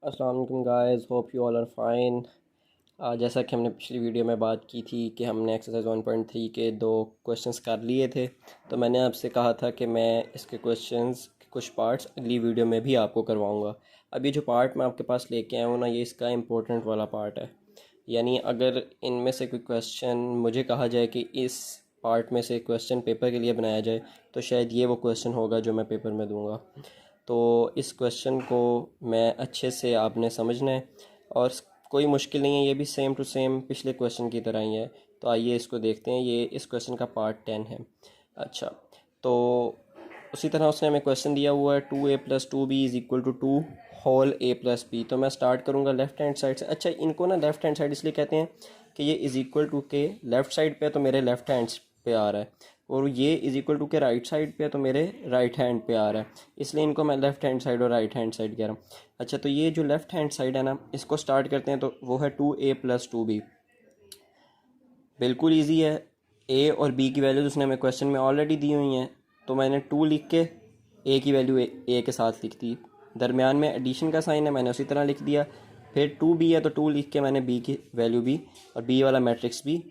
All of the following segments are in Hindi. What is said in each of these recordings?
अस्सलाम वालेकुम guys, hope you all are fine. जैसा कि हमने पिछली वीडियो में बात की थी कि हमने एक्सरसाइज 1.3 के दो क्वेश्चंस कर लिए थे, तो मैंने आपसे कहा था कि मैं इसके क्वेश्चंस के कुछ पार्ट्स अगली वीडियो में भी आपको करवाऊंगा। अब ये जो पार्ट मैं आपके पास लेके आया हूँ ना, ये इसका इम्पोर्टेंट वाला पार्ट है। यानी अगर इनमें से कोई क्वेश्चन मुझे कहा जाए कि इस पार्ट में से क्वेश्चन पेपर के लिए बनाया जाए, तो शायद ये वो क्वेश्चन होगा जो मैं पेपर में दूंगा। तो इस क्वेश्चन को मैं अच्छे से आपने समझना है, और कोई मुश्किल नहीं है, ये भी सेम टू सेम पिछले क्वेश्चन की तरह ही है। तो आइए इसको देखते हैं। ये इस क्वेश्चन का पार्ट 10 है। अच्छा, तो उसी तरह उसने हमें क्वेश्चन दिया हुआ है 2a+2b is equal to 2 whole a+b। तो मैं स्टार्ट करूँगा लेफ़्ट हैंड साइड से। अच्छा, इनको ना लेफ़्ट हैंड साइड इसलिए कहते हैं कि ये इज़ इक्वल टू के लेफ़्ट साइड पे, तो मेरे लेफ़्ट हैंड पे आ रहा है, और ये इज़ इक्वल टू के राइट साइड पे है, तो मेरे राइट हैंड पे आ रहा है, इसलिए इनको मैं लेफ़्ट हैंड साइड और राइट हैंड साइड कह रहा हूँ। अच्छा, तो ये जो लेफ़्ट हैंड साइड है ना, इसको स्टार्ट करते हैं, तो वो है 2a+2b। बिल्कुल इजी है। ए और बी की वैल्यूज़ उसने हमें क्वेश्चन में ऑलरेडी दी हुई हैं, तो मैंने 2 लिख के ए की वैल्यू ए के साथ लिख दी। दरमियान में एडिशन का साइन है, मैंने उसी तरह लिख दिया। फिर 2b है, तो 2 लिख के मैंने बी की वैल्यू भी और बी वाला मैट्रिक्स भी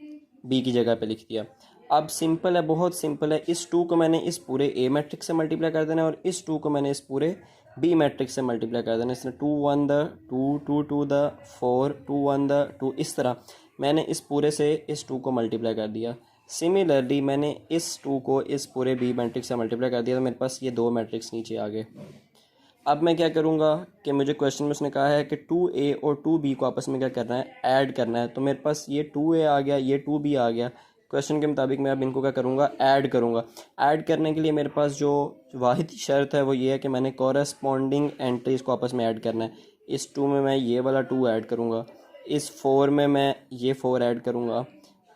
बी की जगह पे लिख दिया। अब सिंपल है, बहुत सिंपल है। इस 2 को मैंने इस पूरे ए मैट्रिक्स से मल्टीप्लाई कर देना है, और इस 2 को मैंने इस पूरे बी मैट्रिक्स से मल्टीप्लाई कर देना। इसने 2 1 द 2 2 2 द 4 2 1 द 2, इस तरह मैंने इस पूरे से इस 2 को मल्टीप्लाई कर दिया। सिमिलरली मैंने इस 2 को इस पूरे बी मैट्रिक्स से मल्टीप्लाई कर दिया, तो मेरे पास ये दो मैट्रिक्स नीचे आ गए। अब मैं क्या करूँगा कि मुझे क्वेश्चन में उसने कहा है कि 2a और 2b को आपस में क्या करना है, ऐड करना है। तो मेरे पास ये 2a आ गया, ये 2b आ गया। क्वेश्चन के मुताबिक मैं अब इनको क्या करूँगा, ऐड करूँगा। ऐड करने के लिए मेरे पास जो वाहिद शर्त है वो ये है कि मैंने कॉरस्पॉन्डिंग एंट्रीज़ को आपस में ऐड करना है। इस 2 में मैं ये वाला 2 ऐड करूँगा, इस 4 में मैं ये 4 ऐड करूँगा,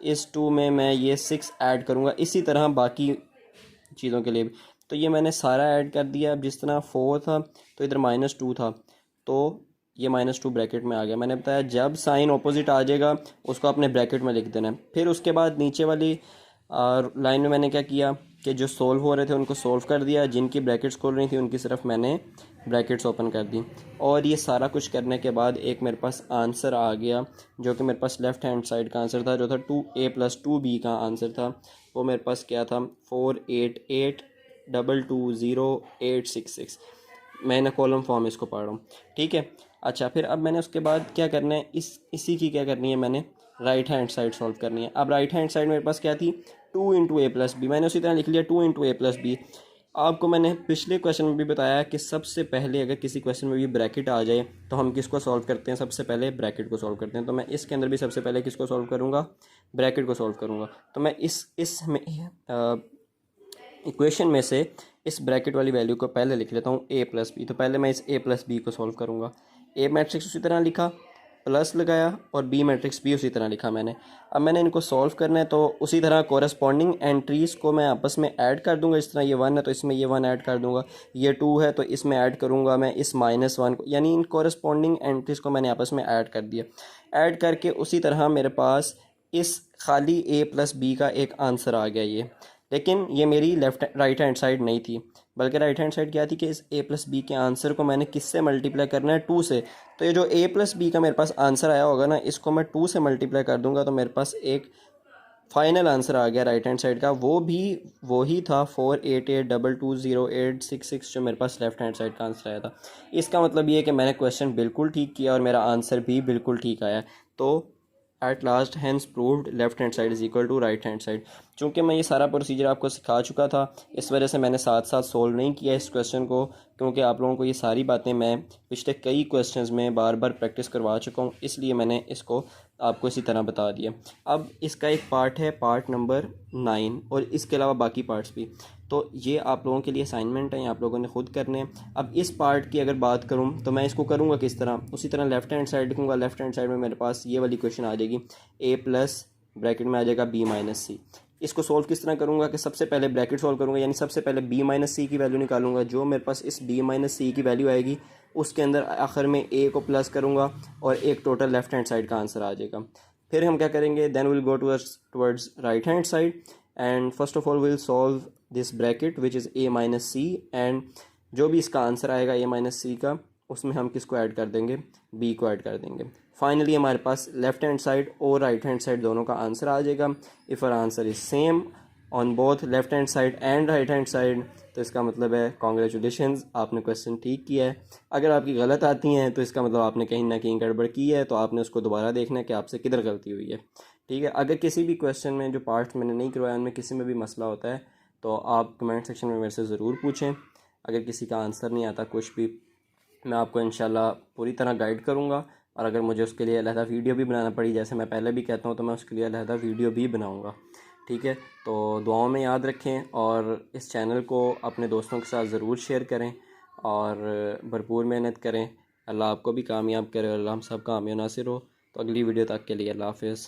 इस 2 में मैं ये 6 ऐड करूँगा, इसी तरह बाकी चीज़ों के लिए भी। तो ये मैंने सारा ऐड कर दिया। अब जिस तरह 4 था तो इधर -2 था, तो ये -2 ब्रैकेट में आ गया। मैंने बताया जब साइन ऑपोजिट आ जाएगा उसको अपने ब्रैकेट में लिख देना है। फिर उसके बाद नीचे वाली लाइन में मैंने क्या किया कि जो सोल्व हो रहे थे उनको सोल्व कर दिया, जिनकी ब्रैकेट्स खोल रही थी उनकी सिर्फ मैंने ब्रैकेट्स ओपन कर दी। और ये सारा कुछ करने के बाद एक मेरे पास आंसर आ गया, जो कि मेरे पास लेफ़्ट हैंड साइड का आंसर था, जो था 2a+2b का आंसर था। वो मेरे पास क्या था, 488220866। मैं ना कॉलम फॉर्म इसको पढ़ रहा हूँ, ठीक है। अच्छा, फिर अब मैंने उसके बाद क्या करना है, इसी की क्या करनी है, मैंने राइट हैंड साइड सॉल्व करनी है। अब राइट हैंड साइड मेरे पास क्या थी, 2 × a+b। मैंने उसी तरह लिख लिया 2 × a+b। आपको मैंने पिछले क्वेश्चन में भी बताया कि सबसे पहले अगर किसी क्वेश्चन में भी ब्रैकेट आ जाए तो हम किसको सॉल्व करते हैं, सबसे पहले ब्रैकेट को सॉल्व करते हैं। तो मैं इसके अंदर भी सबसे पहले किसको सॉल्व करूँगा, ब्रैकेट को सॉल्व करूँगा। तो मैं इस में इक्वेशन में से इस ब्रैकेट वाली वैल्यू को पहले लिख लेता हूँ a+b। तो पहले मैं इस a+b को सॉल्व करूँगा। ए मैट्रिक्स उसी तरह लिखा, प्लस लगाया, और बी मैट्रिक्स भी उसी तरह लिखा मैंने। अब मैंने इनको सॉल्व करना है, तो उसी तरह कोरस्पॉन्डिंग एंट्रीज़ को मैं आपस में ऐड कर दूंगा। इस तरह ये 1 है तो इसमें ये 1 ऐड कर दूंगा, ये 2 है तो इसमें ऐड करूंगा मैं इस -1 को, यानी इन कोरस्पॉन्डिंग एंट्रीज़ को मैंने आपस में ऐड कर दिया। ऐड करके उसी तरह मेरे पास इस खाली a+b का एक आंसर आ गया ये। लेकिन ये मेरी राइट हैंड साइड नहीं थी, बल्कि राइट हैंड साइड क्या थी कि इस a+b के आंसर को मैंने किससे मल्टीप्लाई करना है, 2 से। तो ये जो a+b का मेरे पास आंसर आया होगा ना, इसको मैं 2 से मल्टीप्लाई कर दूंगा, तो मेरे पास एक फाइनल आंसर आ गया राइट हैंड साइड का। वो भी वही था 488220866, जो मेरे पास लेफ्ट हैंड साइड का आंसर आया था। इसका मतलब ये है कि मैंने क्वेश्चन बिल्कुल ठीक किया और मेरा आंसर भी बिल्कुल ठीक आया। तो at last hence proved left hand side is equal to right hand side. चूँकि मैं ये सारा प्रोसीजर आपको सिखा चुका था, इस वजह से मैंने साथ साथ सोल्व नहीं किया इस क्वेश्चन को, क्योंकि आप लोगों को ये सारी बातें मैं पिछले कई क्वेश्चंस में बार बार प्रैक्टिस करवा चुका हूँ, इसलिए मैंने इसको आपको इसी तरह बता दिया। अब इसका एक पार्ट है, पार्ट नंबर 9, और इसके अलावा बाकी पार्ट्स भी। तो ये आप लोगों के लिए असाइनमेंट है, आप लोगों ने खुद करने हैं। अब इस पार्ट की अगर बात करूं तो मैं इसको करूंगा किस तरह, उसी तरह लेफ्ट हैंड साइड लिखूंगा। लेफ्ट हैंड साइड में मेरे पास ये वाली क्वेश्चन आ जाएगी, a+ ब्रैकेट में आ जाएगा b-c। इसको सोल्व किस तरह करूंगा कि सबसे पहले ब्रैकेट सोल्व करूंगा, यानी सबसे पहले b-c की वैल्यू निकालूंगा। जो मेरे पास इस b-c की वैल्यू आएगी उसके अंदर आखिर में a को प्लस करूंगा, और एक टोटल लेफ्ट हैंड साइड का आंसर आ जाएगा। फिर हम क्या करेंगे, then will go towards right hand side, and first of all will solve this bracket which is a-c, and जो भी इसका आंसर आएगा a-c का उसमें हम किसको ऐड कर देंगे, बी को ऐड कर देंगे। फाइनली हमारे पास लेफ्ट हैंड साइड और राइट हैंड साइड दोनों का आंसर आ जाएगा। If our answer is same on both left hand side and right hand side, तो इसका मतलब है कॉन्ग्रेचुलेशंस, आपने क्वेश्चन ठीक किया है। अगर आपकी गलत आती हैं तो इसका मतलब आपने कहीं ना कहीं गड़बड़ की है, तो आपने उसको दोबारा देखना है कि आपसे किधर गलती हुई है। ठीक है, अगर किसी भी क्वेश्चन में जो पार्ट्स मैंने नहीं करवाया उनमें किसी में भी मसला होता है तो आप कमेंट सेक्शन में मेरे से ज़रूर पूछें। अगर किसी का आंसर नहीं आता कुछ भी, मैं आपको इंशाल्लाह पूरी तरह गाइड करूँगा। और अगर मुझे उसके लिए अलहदा वीडियो भी बनाना पड़ी, जैसे मैं पहले भी कहता हूँ, तो मैं उसके लिए अलहदा वीडियो भी बनाऊँगा। ठीक है, तो दुआओं में याद रखें और इस चैनल को अपने दोस्तों के साथ ज़रूर शेयर करें और भरपूर मेहनत करें। अल्लाह आपको भी कामयाब करे और अल्लाह हम सब कामयाब नासिर हो। तो अगली वीडियो तक के लिए अल्लाह हाफ़िज़।